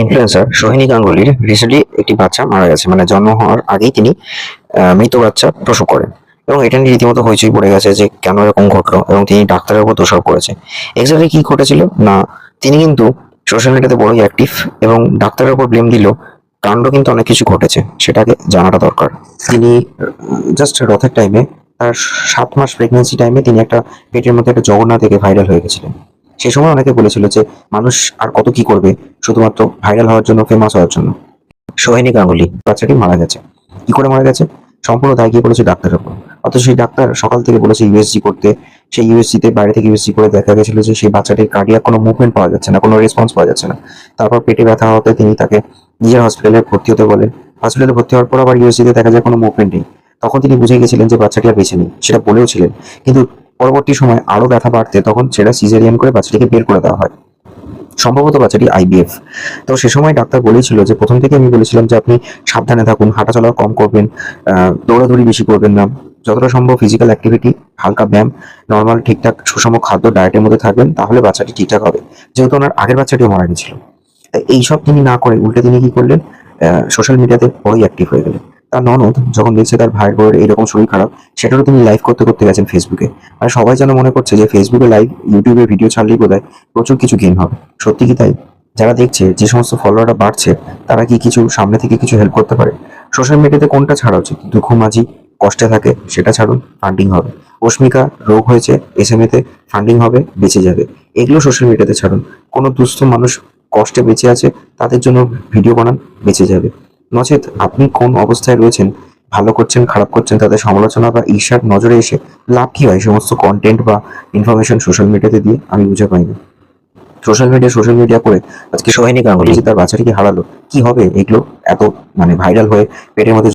Influencer Sohini গাঙ্গুলির recently একটি বাচ্চা মারা গেছে, মানে জন্ম হওয়ার আগেই তিনি মৃত বাচ্চা প্রসব করেন। এবং এটা নিয়ে রীতিমতো হইচই পড়ে গেছে যে কেন এরকম ঘটলো, এবং তিনি ডাক্তারের উপর দোষারোপ করেছে। এক্স্যাক্টলি কি ঘটেছিল না, তিনি কিন্তু সোশ্যাল মিডিয়াতে বড়ই অ্যাক্টিভ এবং ডাক্তারের উপর ব্লেম দিল। কাণ্ড কিন্তু অনেক কিছু ঘটেছে, সেটাকে জানাটা দরকার। তিনি জাস্ট রথের টাইমে, তার 7 মাস প্রেগনেন্সি টাইমে তিনি একটা পেটের মধ্যে একটা জগন্নাথ থেকে ভাইরাল হয়ে গেছিলেন। সেই সময় অনেকে বলেছিল যে মানুষ আর কত কি করবে শুধুমাত্র ভাইরাল হওয়ার জন্য, ফেমাস হওয়ার জন্য। সোহিনী গাঙ্গুলি বাচ্চাটি মারা গেছে। কি করে মারা গেছে? সম্পূর্ণ দায় গিয়ে পড়েছে ডাক্তারের উপর। অথচ সেই ডাক্তার সকাল থেকে বলেছে ইউএসজি করতে। সেই ইউএসজি তে বাইরে থেকে ইউএসজি করে দেখা গেছিল যে সেই বাচ্চাটির কার্ডিয়াক কোনো মুভমেন্ট পাওয়া যাচ্ছে না, কোনো রেসপন্স পাওয়া যাচ্ছে না। তারপর পেটে ব্যথা হওয়াতে তিনি তাকে নিজের হসপিটালে ভর্তি হতে বলেন। হসপিটালে ভর্তি হওয়ার পর আবার ইউএসজি তে দেখা যায় কোনো মুভমেন্ট নেই। তখন তিনি বুঝে গেছিলেন যে বাচ্চাটি আর বেঁচে নেই, সেটা বলেও ছিলেন। কিন্তু পরবর্তী সময় আরো ব্যথা বাড়তে তখন সেটা সিজারিয়ান করে বাচ্চাটিকে বের করে দেওয়া হয়। সম্ভবত বাচ্চাটি আইবিএফ। তো সে সময় ডাক্তার বলেছিল যে, প্রথম থেকে আমি বলেছিলাম যে আপনি সাবধানে থাকুন, হাঁটাচলা কম করবেন, দৌড়াদৌড়ি বেশি করবেন না, যতটা সম্ভব ফিজিক্যাল অ্যাক্টিভিটি, হালকা ব্যায়াম, নর্মাল ঠিকঠাক সুষম খাদ্য ডায়েটের মধ্যে থাকবেন, তাহলে বাচ্চাটি ঠিকঠাক হবে। যেহেতু ওনার আগের বাচ্চাটিও মারা গেছিল, তাই এইসব তিনি না করে উল্টে তিনি কি করলেন, সোশ্যাল মিডিয়াতে বড়ই অ্যাক্টিভ হয়ে গেলেন। তার ননদ যখন দেখছে তার ভাইয়ের বউয়ের এরকম শরীর খারাপ, সেটারও তিনি লাইভ করতে করতে গেছেন ফেসবুকে। আর সবাই যেন মনে করছে যে ফেসবুকে লাইভ, ইউটিউবে ভিডিও ছাড়লেই বোধহয় প্রচুর কিছু গেইন হবে। সত্যি কি তাই? যারা দেখছে যে সমস্ত ফলোয়াররা বাড়ছে, তারা কি কিছু সামনে থেকে কিছু হেল্প করতে পারে? সোশ্যাল মিডিয়াতে কোনটা ছাড়া উচিত? দুঃখ মাঝি কষ্টে থাকে, সেটা ছাড়ুন, ফান্ডিং হবে। অস্মিকা রোগ হয়েছে, এসএমএ তে ফান্ডিং হবে, বেঁচে যাবে। এগুলো সোশ্যাল মিডিয়াতে ছাড়ুন। কোনো দুস্থ মানুষ কষ্টে বেঁচে আছে, তাদের জন্য ভিডিও বানান, বেঁচে যাবে। নচেত আপনি কোন অবস্থায় রয়েছেন, ভালো করছেন খারাপ করছেন, তাদের সমালোচনা বা ঈর্ষার নজরে এসে লাভ কি হয়? সমস্ত কন্টেন্ট বা ইনফরমেশন সোশ্যাল মিডিয়াতে দিয়ে আমি বুঝে পাই না। সোশ্যাল মিডিয়া করে আজকে সোহিনী গাঙ্গুলি যে তার বাচ্চাটিকে হারালো, কি হবে এগুলো এত মানে ভাইরাল হয়ে পেটের মধ্যে